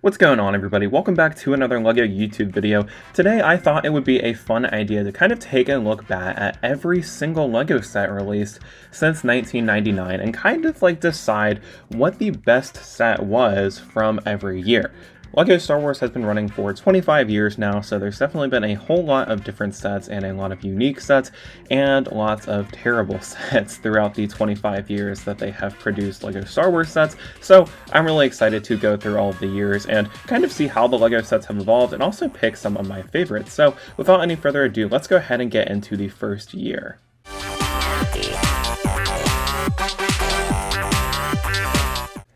What's going on, everybody? Welcome back to another LEGO YouTube video. Today I thought it would be a fun idea to kind of take a look back at every single LEGO set released since 1999 and kind of like decide what the best set was from every year. LEGO Star Wars has been running for 25 years now, so there's definitely been a whole lot of different sets and a lot of unique sets and lots of terrible sets throughout the 25 years that they have produced LEGO Star Wars sets. So I'm really excited to go through all of the years and kind of see how the LEGO sets have evolved and also pick some of my favorites. So without any further ado, let's go ahead and get into the first year.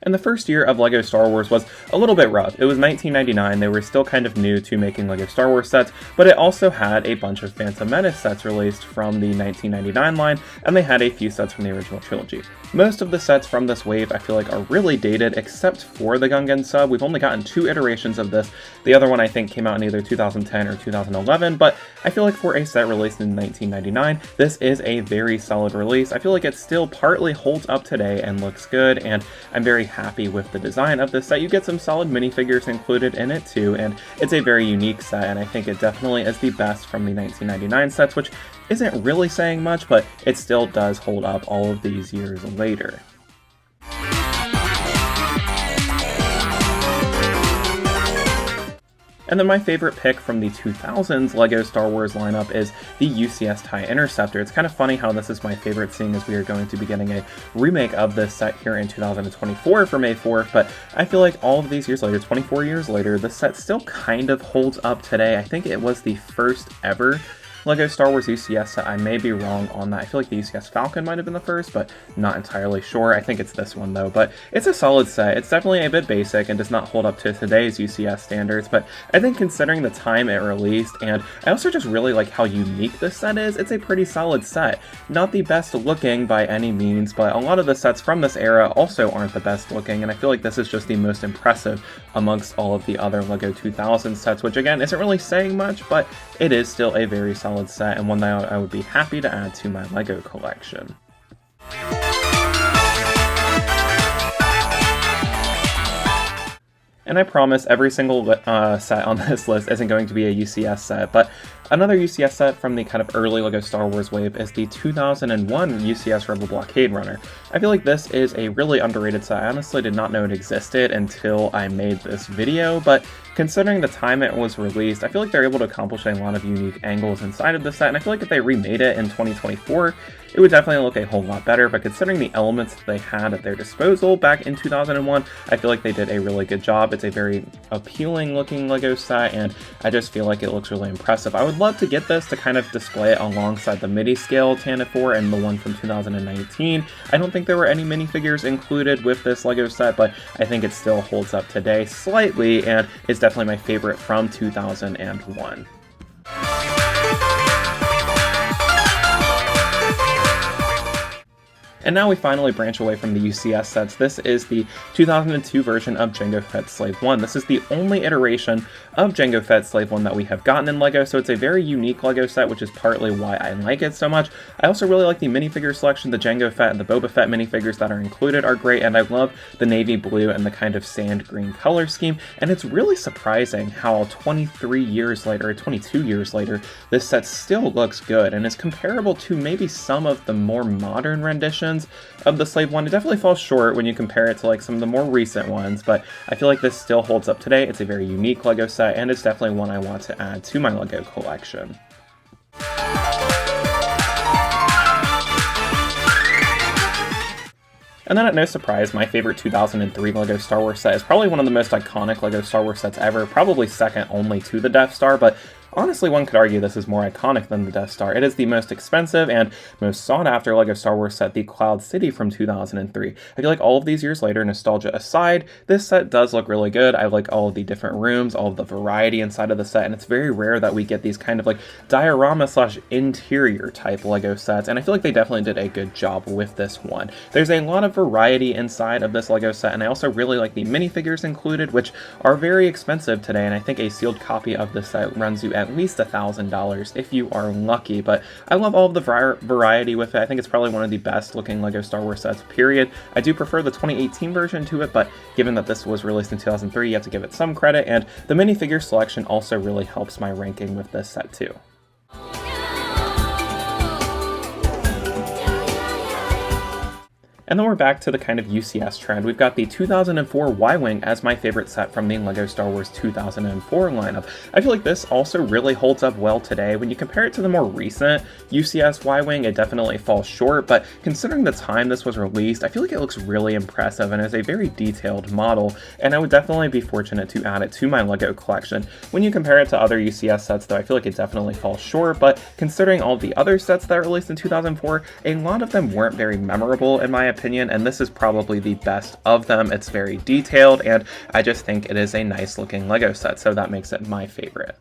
And the first year of LEGO Star Wars was a little bit rough. It was 1999, they were still kind of new to making LEGO Star Wars sets, but it also had a bunch of Phantom Menace sets released from the 1999 line, and they had a few sets from the original trilogy. Most of the sets from this wave I feel like are really dated, except for the Gungan sub. We've only gotten 2 iterations of this. The other one I think came out in either 2010 or 2011, but I feel like for a set released in 1999, this is a very solid release. I feel like it still partly holds up today and looks good, and I'm very happy with the design of this set. You get some solid minifigures included in it too, and it's a very unique set, and I think it definitely is the best from the 1999 sets, which isn't really saying much, but it still does hold up all of these years later. And then my favorite pick from the 2000s LEGO Star Wars lineup is the UCS TIE Interceptor. It's kind of funny how this is my favorite, seeing as we are going to be getting a remake of this set here in 2024 for May 4th, but I feel like all of these years later, 24 years later, this set still kind of holds up today. I think it was the first ever LEGO Star Wars UCS set. I may be wrong on that. I feel like the UCS Falcon might have been the first, but not entirely sure. I think it's this one though, but it's a solid set. It's definitely a bit basic and does not hold up to today's UCS standards, but I think considering the time it released, and I also just really like how unique this set is, it's a pretty solid set. Not the best looking by any means, but a lot of the sets from this era also aren't the best looking, and I feel like this is just the most impressive amongst all of the other LEGO 2000 sets, which again isn't really saying much, but it is still a very solid set and one that I would be happy to add to my LEGO collection. And I promise every single set on this list isn't going to be a UCS set, but another UCS set from the kind of early LEGO Star Wars wave is the 2001 UCS Rebel Blockade Runner. I feel like this is a really underrated set. I honestly did not know it existed until I made this video, but considering the time it was released, I feel like they're able to accomplish a lot of unique angles inside of the set, and I feel like if they remade it in 2024, it would definitely look a whole lot better, but considering the elements that they had at their disposal back in 2001, I feel like they did a really good job. It's a very appealing looking LEGO set, and I just feel like it looks really impressive. I would love to get this to kind of display it alongside the midi scale Tantive 4 and the one from 2019. I don't think there were any minifigures included with this LEGO set, but I think it still holds up today slightly, and it's definitely my favorite from 2001. And now we finally branch away from the UCS sets. This is the 2002 version of Jango Fett Slave 1. This is the only iteration of Jango Fett Slave 1 that we have gotten in LEGO, so it's a very unique LEGO set, which is partly why I like it so much. I also really like the minifigure selection. The Jango Fett and the Boba Fett minifigures that are included are great, and I love the navy blue and the kind of sand green color scheme, and it's really surprising how 23 years later, or 22 years later, this set still looks good and is comparable to maybe some of the more modern renditions of the Slave 1. It definitely falls short when you compare it to like some of the more recent ones, but I feel like this still holds up today. It's a very unique LEGO set, and it's definitely one I want to add to my LEGO collection. And then at no surprise, my favorite 2003 LEGO Star Wars set is probably one of the most iconic LEGO Star Wars sets ever, probably second only to the Death Star, but honestly, one could argue this is more iconic than the Death Star. It is the most expensive and most sought-after LEGO Star Wars set, the Cloud City from 2003. I feel like all of these years later, nostalgia aside, this set does look really good. I like all of the different rooms, all of the variety inside of the set, and it's very rare that we get these kind of like diorama/interior type LEGO sets, and I feel like they definitely did a good job with this one. There's a lot of variety inside of this LEGO set, and I also really like the minifigures included, which are very expensive today, and I think a sealed copy of this set runs you at at least $1,000 if you are lucky. But I love all of the variety with it. I think it's probably one of the best looking LEGO Star Wars sets, period. I do prefer the 2018 version to it, but given that this was released in 2003, you have to give it some credit, and the minifigure selection also really helps my ranking with this set too. And then we're back to the kind of UCS trend. We've got the 2004 Y-Wing as my favorite set from the LEGO Star Wars 2004 lineup. I feel like this also really holds up well today. When you compare it to the more recent UCS Y-Wing, it definitely falls short, but considering the time this was released, I feel like it looks really impressive and is a very detailed model, and I would definitely be fortunate to add it to my LEGO collection. When you compare it to other UCS sets, though, I feel like it definitely falls short, but considering all the other sets that were released in 2004, a lot of them weren't very memorable in my opinion, and this is probably the best of them. It's very detailed, and I just think it is a nice looking LEGO set, so that makes it my favorite.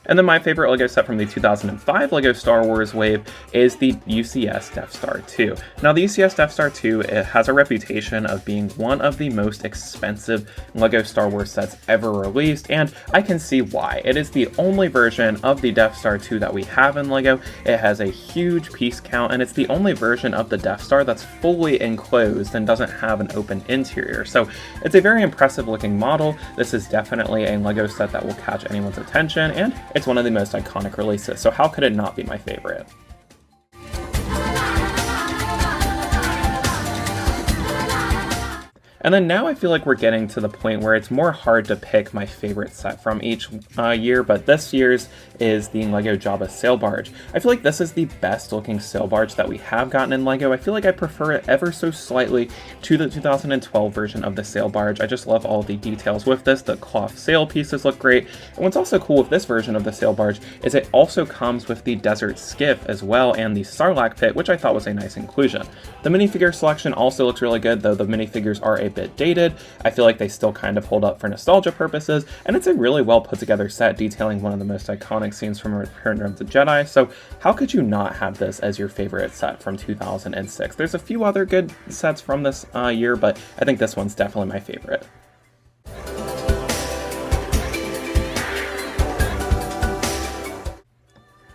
And then my favorite LEGO set from the 2005 LEGO Star Wars wave is the UCS Death Star 2. Now the UCS Death Star 2, it has a reputation of being one of the most expensive LEGO Star Wars sets ever released, and I can see why. It is the only version of the Death Star 2 that we have in LEGO. It has a huge piece count, and it's the only version of the Death Star that's fully enclosed and doesn't have an open interior. So it's a very impressive looking model. This is definitely a LEGO set that will catch anyone's attention, and it's one of the most iconic releases, so how could it not be my favorite? And then now I feel like we're getting to the point where it's more hard to pick my favorite set from each year, but this year's is the LEGO Jabba Sail Barge. I feel like this is the best looking sail barge that we have gotten in LEGO. I feel like I prefer it ever so slightly to the 2012 version of the sail barge. I just love all the details with this. The cloth sail pieces look great. And what's also cool with this version of the sail barge is it also comes with the desert skiff as well and the Sarlacc pit, which I thought was a nice inclusion. The minifigure selection also looks really good, though the minifigures are a bit dated. I feel like they still kind of hold up for nostalgia purposes, and it's a really well put together set detailing one of the most iconic scenes from Return of the Jedi, so how could you not have this as your favorite set from 2006? There's a few other good sets from this year, but I think this one's definitely my favorite.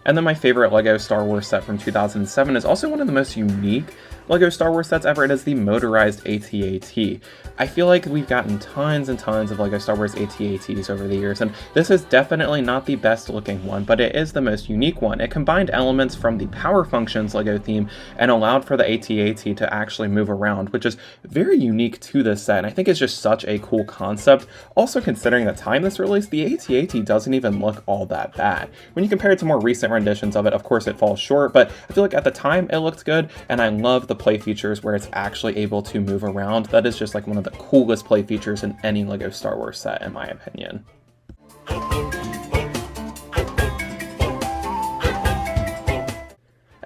And then my favorite LEGO Star Wars set from 2007 is also one of the most unique LEGO Star Wars sets ever. It is the motorized AT-AT. I feel like we've gotten tons and tons of LEGO Star Wars AT-ATs over the years, and this is definitely not the best looking one, but it is the most unique one. It combined elements from the Power Functions LEGO theme and allowed for the AT-AT to actually move around, which is very unique to this set, and I think it's just such a cool concept. Also, considering the time this released, the AT-AT doesn't even look all that bad. When you compare it to more recent renditions of it, of course it falls short, but I feel like at the time it looked good, and I love the play features where it's actually able to move around. That is just like one of the coolest play features in any LEGO Star Wars set, in my opinion.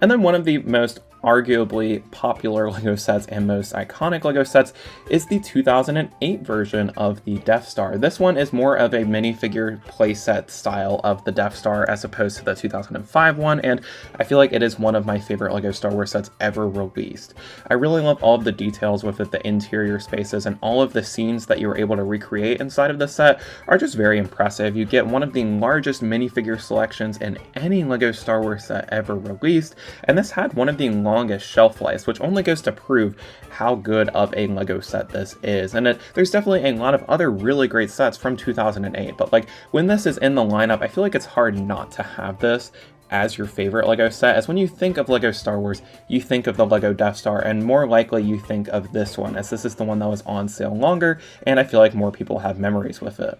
And then one of the most arguably popular LEGO sets and most iconic LEGO sets is the 2008 version of the Death Star. This one is more of a minifigure playset style of the Death Star as opposed to the 2005 one, and I feel like it is one of my favorite LEGO Star Wars sets ever released. I really love all of the details with it, the interior spaces, and all of the scenes that you were able to recreate inside of the set are just very impressive. You get one of the largest minifigure selections in any LEGO Star Wars set ever released, and this had one of the longest shelf lives, which only goes to prove how good of a LEGO set this is. And there's definitely a lot of other really great sets from 2008, but like when this is in the lineup, I feel like it's hard not to have this as your favorite LEGO set, as when you think of LEGO Star Wars, you think of the LEGO Death Star, and more likely you think of this one, as this is the one that was on sale longer, and I feel like more people have memories with it.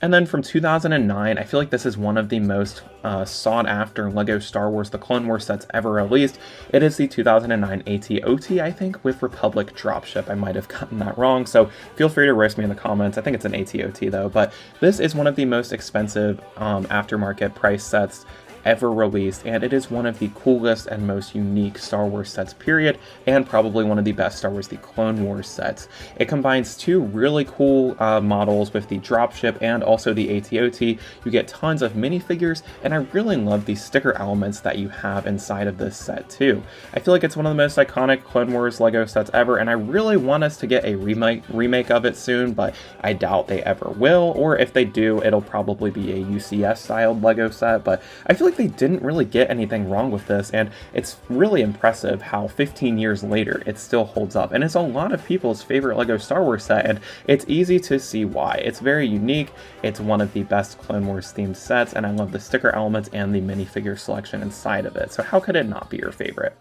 And then from 2009, I feel like this is one of the most sought-after LEGO Star Wars The Clone Wars sets ever released. It is the 2009 AT-OT, I think, with Republic Dropship. I might have gotten that wrong, so feel free to roast me in the comments. I think it's an AT-OT though, but this is one of the most expensive aftermarket price sets ever released, and it is one of the coolest and most unique Star Wars sets, period, and probably one of the best Star Wars The Clone Wars sets. It combines two really cool models with the dropship and also the AT-OT. You get tons of minifigures, and I really love the sticker elements that you have inside of this set too. I feel like it's one of the most iconic Clone Wars LEGO sets ever, and I really want us to get a remake of it soon, but I doubt they ever will, or if they do, it'll probably be a UCS styled LEGO set, but I feel like they didn't really get anything wrong with this, and it's really impressive how 15 years later it still holds up, and it's a lot of people's favorite LEGO Star Wars set, and it's easy to see why. It's very unique, it's one of the best Clone Wars themed sets, and I love the sticker elements and the minifigure selection inside of it, so how could it not be your favorite?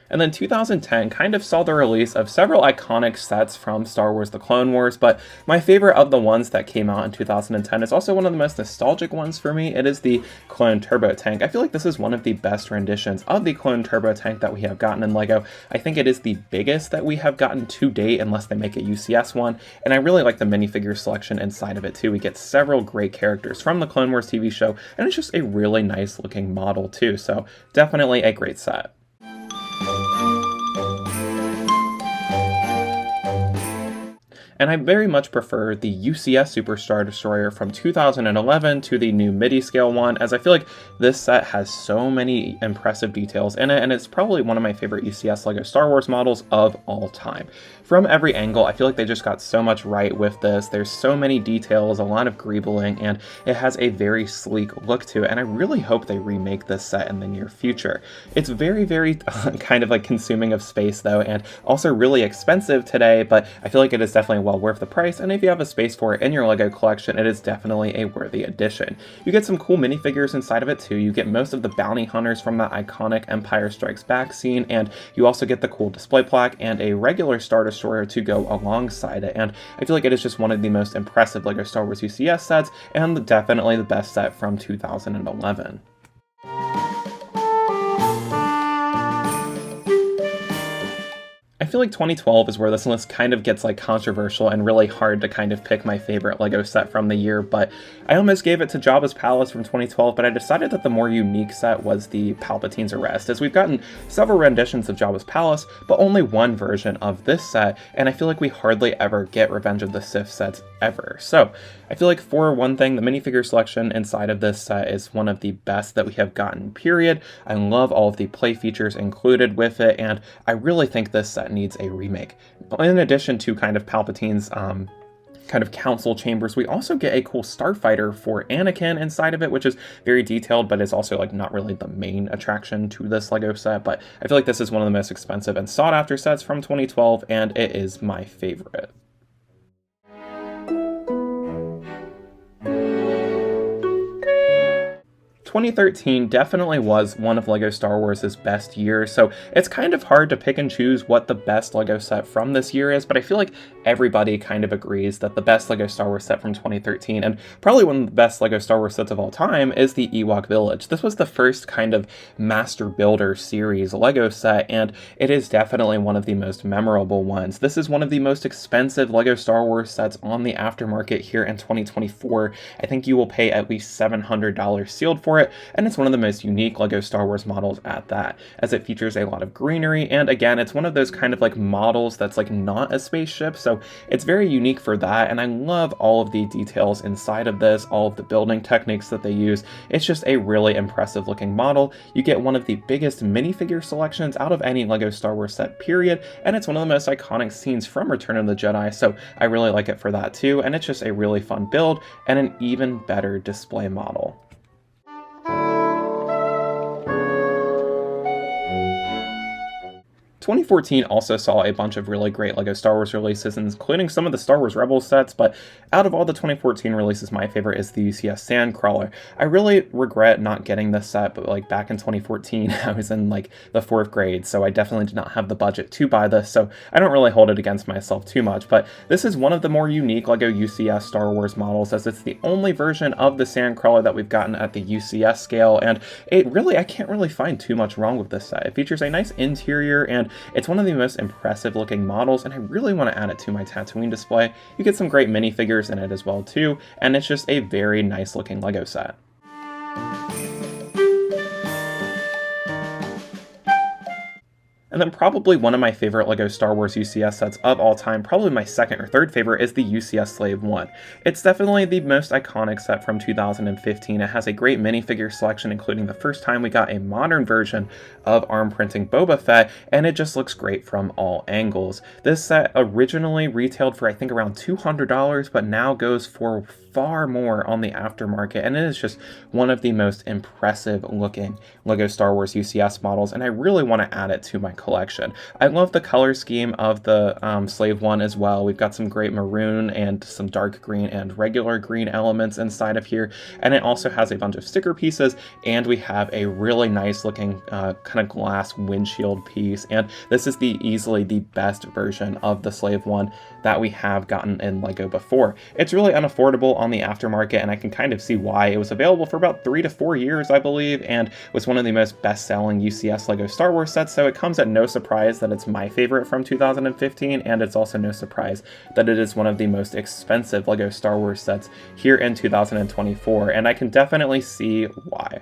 And then 2010 kind of saw the release of several iconic sets from Star Wars The Clone Wars, but my favorite of the ones that came out in 2010 is also one of the most nostalgic ones for me. It is the Clone Turbo Tank. I feel like this is one of the best renditions of the Clone Turbo Tank that we have gotten in LEGO. I think it is the biggest that we have gotten to date, unless they make a UCS one, and I really like the minifigure selection inside of it too. We get several great characters from the Clone Wars TV show, and it's just a really nice looking model too, so definitely a great set. And I very much prefer the UCS Superstar Destroyer from 2011 to the new MIDI scale one, as I feel like this set has so many impressive details in it, and it's probably one of my favorite UCS LEGO Star Wars models of all time. From every angle, I feel like they just got so much right with this. There's so many details, a lot of greebling, and it has a very sleek look to it, and I really hope they remake this set in the near future. It's very, very kind of like consuming of space though, and also really expensive today, but I feel like it is definitely well worth the price, and if you have a space for it in your LEGO collection, it is definitely a worthy addition. You get some cool minifigures inside of it too. You get most of the bounty hunters from that iconic Empire Strikes Back scene, and you also get the cool display plaque and a regular Star Destroyer to go alongside it, and I feel like it is just one of the most impressive LEGO Star Wars UCS sets, and definitely the best set from 2011. I feel like 2012 is where this list kind of gets like controversial and really hard to kind of pick my favorite LEGO set from the year, but I almost gave it to Jabba's Palace from 2012, but I decided that the more unique set was the Palpatine's Arrest, as we've gotten several renditions of Jabba's Palace, but only one version of this set, and I feel like we hardly ever get Revenge of the Sith sets ever. So I feel like for one thing, the minifigure selection inside of this set is one of the best that we have gotten, period. I love all of the play features included with it, and I really think this set needs a remake. In addition to kind of Palpatine's kind of council chambers, we also get a cool starfighter for Anakin inside of it, which is very detailed, but it's also like not really the main attraction to this LEGO set. But I feel like this is one of the most expensive and sought after sets from 2012, and it is my favorite. 2013 definitely was one of LEGO Star Wars' best years, so it's kind of hard to pick and choose what the best LEGO set from this year is, but I feel like everybody kind of agrees that the best LEGO Star Wars set from 2013, and probably one of the best LEGO Star Wars sets of all time, is the Ewok Village. This was the first kind of Master Builder series LEGO set, and it is definitely one of the most memorable ones. This is one of the most expensive LEGO Star Wars sets on the aftermarket here in 2024. I think you will pay at least $700 sealed for it, and it's one of the most unique LEGO Star Wars models at that, as it features a lot of greenery, and again, it's one of those kind of like models that's like not a spaceship, so it's very unique for that, and I love all of the details inside of this, all of the building techniques that they use. It's just a really impressive looking model. You get one of the biggest minifigure selections out of any LEGO Star Wars set, period, and it's one of the most iconic scenes from Return of the Jedi, so I really like it for that too, and it's just a really fun build and an even better display model. 2014 also saw a bunch of really great LEGO Star Wars releases, including some of the Star Wars Rebels sets, but out of all the 2014 releases, my favorite is the UCS Sandcrawler. I really regret not getting this set, but like back in 2014, I was in like the 4th grade, so I definitely did not have the budget to buy this, so I don't really hold it against myself too much, but this is one of the more unique LEGO UCS Star Wars models, as it's the only version of the Sandcrawler that we've gotten at the UCS scale, and it really, I can't really find too much wrong with this set. It features a nice interior, and It's one of the most impressive looking models, and I really want to add it to my Tatooine display. You get some great minifigures in it as well too, and it's just a very nice looking LEGO set. And then probably one of my favorite LEGO Star Wars UCS sets of all time, probably my second or third favorite, is the UCS Slave 1. It's definitely the most iconic set from 2015. It has a great minifigure selection, including the first time we got a modern version of arm printing Boba Fett, and it just looks great from all angles. This set originally retailed for I think around $200, but now goes for far more on the aftermarket, and it is just one of the most impressive looking LEGO Star Wars UCS models, and I really want to add it to my collection. I love the color scheme of the Slave 1 as well. We've got some great maroon and some dark green and regular green elements inside of here, and it also has a bunch of sticker pieces, and we have a really nice looking kind of glass windshield piece, and this is easily the best version of the Slave 1 that we have gotten in LEGO before. It's really unaffordable on the aftermarket, and I can kind of see why. It was available for about 3 to 4 years, I believe, and was one of the most best-selling UCS LEGO Star Wars sets, so it comes at no surprise that it's my favorite from 2015, and it's also no surprise that it is one of the most expensive LEGO Star Wars sets here in 2024, and I can definitely see why.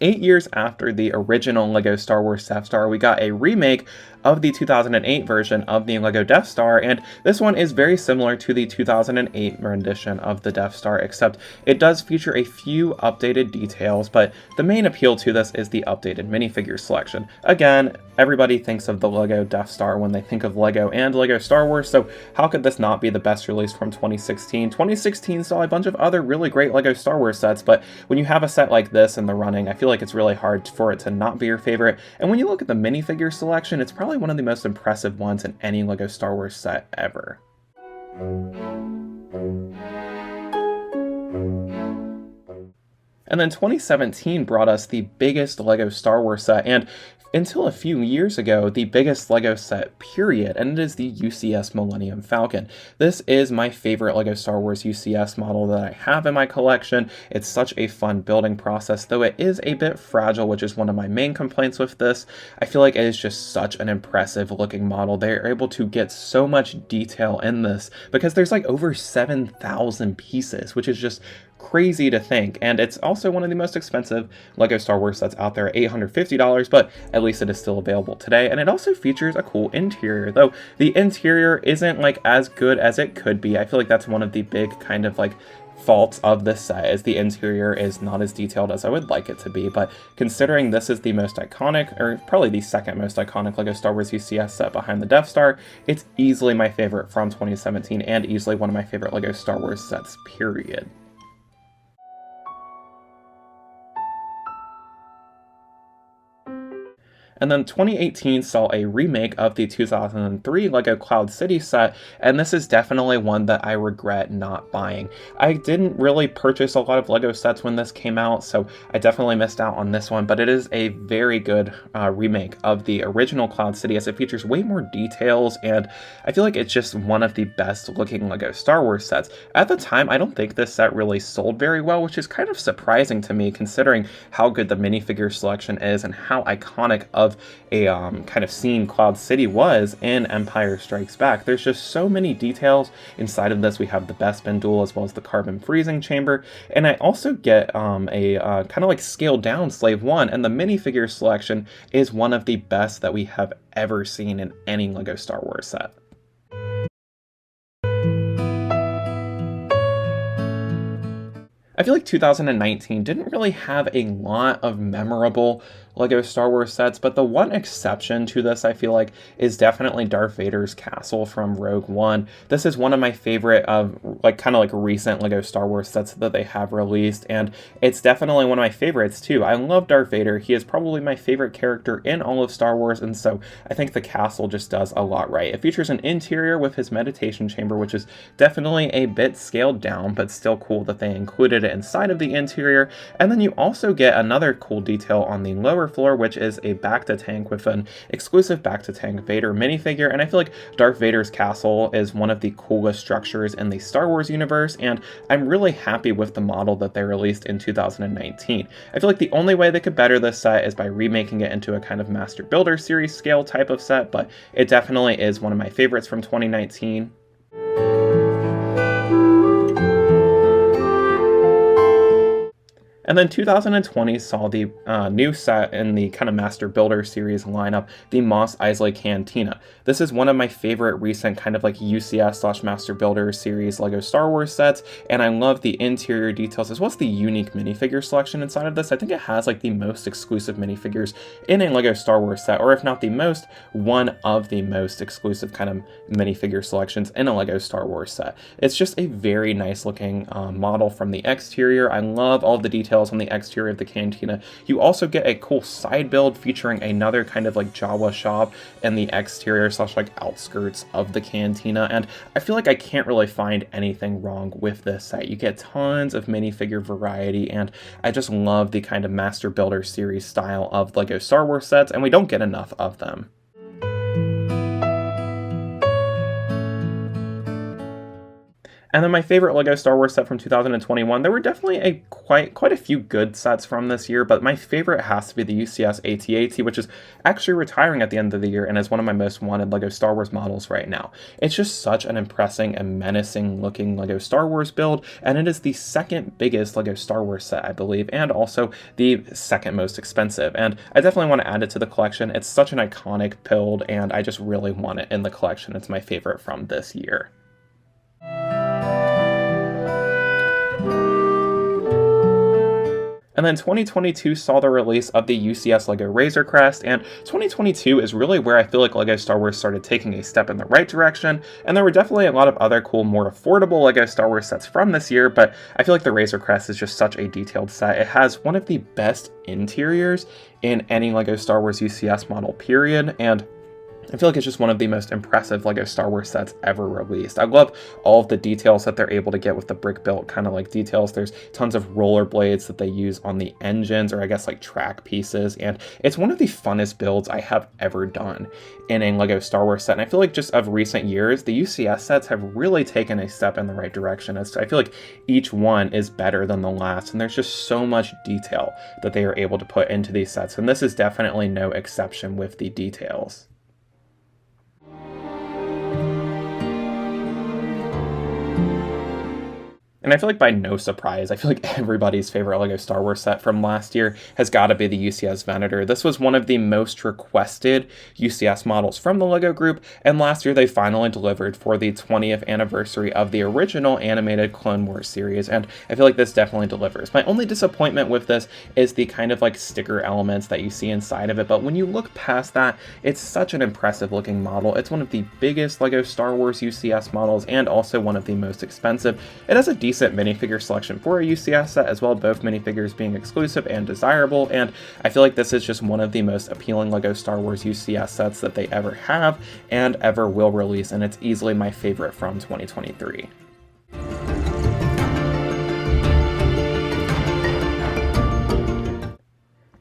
8 years after the original LEGO Star Wars Death Star, we got a remake of the 2008 version of the LEGO Death Star, and this one is very similar to the 2008 rendition of the Death Star, except it does feature a few updated details, but the main appeal to this is the updated minifigure selection. Again, everybody thinks of the LEGO Death Star when they think of LEGO and LEGO Star Wars, so how could this not be the best release from 2016? 2016 saw a bunch of other really great LEGO Star Wars sets, but when you have a set like this in the running, I feel like it's really hard for it to not be your favorite. And when you look at the minifigure selection, it's probably one of the most impressive ones in any LEGO Star Wars set ever. And then 2017 brought us the biggest LEGO Star Wars set, and until a few years ago, the biggest LEGO set, period, and it is the UCS Millennium Falcon. This is my favorite LEGO Star Wars UCS model that I have in my collection. It's such a fun building process, though it is a bit fragile, which is one of my main complaints with this. I feel like it is just such an impressive looking model. They're able to get so much detail in this because there's like over 7,000 pieces, which is just crazy to think, and it's also one of the most expensive LEGO Star Wars sets out there, $850, but at least it is still available today, and it also features a cool interior, though the interior isn't like as good as it could be. I feel like that's one of the big kind of like faults of this set, is the interior is not as detailed as I would like it to be, but considering this is the most iconic, or probably the second most iconic LEGO Star Wars UCS set behind the Death Star, it's easily my favorite from 2017, and easily one of my favorite LEGO Star Wars sets, period. And then 2018 saw a remake of the 2003 LEGO Cloud City set, and this is definitely one that I regret not buying. I didn't really purchase a lot of LEGO sets when this came out, so I definitely missed out on this one, but it is a very good remake of the original Cloud City, as it features way more details, and I feel like it's just one of the best looking LEGO Star Wars sets. At the time, I don't think this set really sold very well, which is kind of surprising to me considering how good the minifigure selection is and how iconic of a kind of scene Cloud City was in Empire Strikes Back. There's just so many details inside of this. We have the Bespin duel as well as the carbon freezing chamber, and I also get a kind of like scaled down Slave 1, and the minifigure selection is one of the best that we have ever seen in any LEGO Star Wars set. I feel like 2019 didn't really have a lot of memorable LEGO Star Wars sets, but the one exception to this, I feel like, is definitely Darth Vader's castle from Rogue One. This is one of my favorite kind of recent LEGO Star Wars sets that they have released, and it's definitely one of my favorites too. I love Darth Vader. He is probably my favorite character in all of Star Wars, and so I think the castle just does a lot right. It features an interior with his meditation chamber, which is definitely a bit scaled down, but still cool that they included it inside of the interior, and then you also get another cool detail on the lower Floor, which is a back-to-tank with an exclusive back-to-tank Vader minifigure, and I feel like Darth Vader's castle is one of the coolest structures in the Star Wars universe, and I'm really happy with the model that they released in 2019. I feel like the only way they could better this set is by remaking it into a kind of Master Builder series scale type of set, but it definitely is one of my favorites from 2019. And then 2020 saw the new set in the kind of Master Builder series lineup, the Mos Eisley Cantina. This is one of my favorite recent kind of like UCS/Master Builder series LEGO Star Wars sets, and I love the interior details as well as the unique minifigure selection inside of this. I think it has like the most exclusive minifigures in a LEGO Star Wars set, or if not the most, one of the most exclusive kind of minifigure selections in a LEGO Star Wars set. It's just a very nice looking model from the exterior. I love all the details on the exterior of the cantina. You also get a cool side build featuring another kind of like Jawa shop in the exterior / like outskirts of the cantina, and I feel like I can't really find anything wrong with this set. You get tons of minifigure variety, and I just love the kind of Master Builder series style of LEGO Star Wars sets, and we don't get enough of them. And then my favorite LEGO Star Wars set from 2021, there were definitely quite a few good sets from this year, but my favorite has to be the UCS AT-AT, which is actually retiring at the end of the year and is one of my most wanted LEGO Star Wars models right now. It's just such an impressive and menacing looking LEGO Star Wars build, and it is the second biggest LEGO Star Wars set, I believe, and also the second most expensive. And I definitely want to add it to the collection. It's such an iconic build, and I just really want it in the collection. It's my favorite from this year. And then 2022 saw the release of the UCS LEGO Razor Crest, and 2022 is really where I feel like LEGO Star Wars started taking a step in the right direction, and there were definitely a lot of other cool, more affordable LEGO Star Wars sets from this year, but I feel like the Razor Crest is just such a detailed set. It has one of the best interiors in any LEGO Star Wars UCS model, period, and I feel like it's just one of the most impressive LEGO Star Wars sets ever released. I love all of the details that they're able to get with the brick built kind of like details. There's tons of rollerblades that they use on the engines, or I guess like track pieces, and it's one of the funnest builds I have ever done in a LEGO Star Wars set. And I feel like just of recent years, the UCS sets have really taken a step in the right direction. I feel like each one is better than the last, and there's just so much detail that they are able to put into these sets, and this is definitely no exception with the details. And I feel like by no surprise, I feel like everybody's favorite LEGO Star Wars set from last year has got to be the UCS Venator. This was one of the most requested UCS models from the LEGO group, and last year they finally delivered for the 20th anniversary of the original animated Clone Wars series, and I feel like this definitely delivers. My only disappointment with this is the kind of like sticker elements that you see inside of it, but when you look past that, it's such an impressive looking model. It's one of the biggest LEGO Star Wars UCS models and also one of the most expensive. It has a decent minifigure selection for a UCS set as well, both minifigures being exclusive and desirable, and I feel like this is just one of the most appealing LEGO Star Wars UCS sets that they ever have and ever will release, and it's easily my favorite from 2023.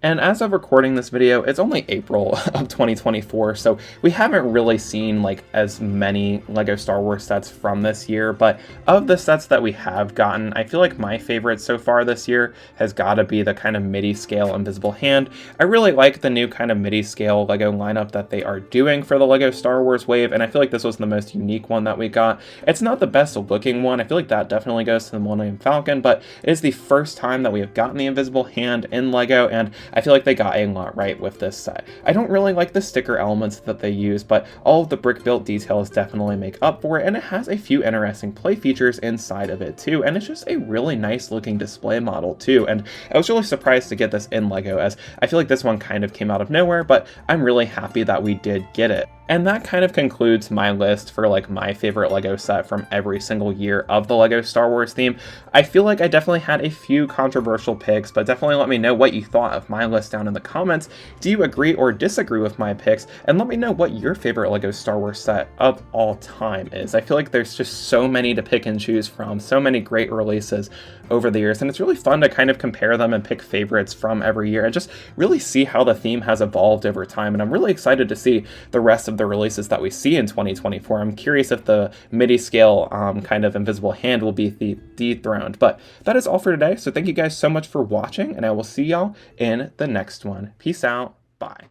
And as of recording this video, it's only April of 2024, so we haven't really seen like as many LEGO Star Wars sets from this year, but of the sets that we have gotten, I feel like my favorite so far this year has got to be the kind of MIDI scale Invisible Hand. I really like the new kind of MIDI scale LEGO lineup that they are doing for the LEGO Star Wars wave, and I feel like this was the most unique one that we got. It's not the best looking one. I feel like that definitely goes to the Millennium Falcon, but it is the first time that we have gotten the Invisible Hand in LEGO, and I feel like they got a lot right with this set. I don't really like the sticker elements that they use, but all of the brick-built details definitely make up for it, and it has a few interesting play features inside of it too, and it's just a really nice looking display model too, and I was really surprised to get this in LEGO, as I feel like this one kind of came out of nowhere, but I'm really happy that we did get it. And that kind of concludes my list for like my favorite LEGO set from every single year of the LEGO Star Wars theme. I feel like I definitely had a few controversial picks, but definitely let me know what you thought of my list down in the comments. Do you agree or disagree with my picks? And let me know what your favorite LEGO Star Wars set of all time is. I feel like there's just so many to pick and choose from, so many great releases over the years, and it's really fun to kind of compare them and pick favorites from every year and just really see how the theme has evolved over time. And I'm really excited to see the rest of the releases that we see in 2024. I'm curious if the MIDI scale kind of invisible hand will be dethroned. But that is all for today. So thank you guys so much for watching, and I will see y'all in the next one. Peace out. Bye.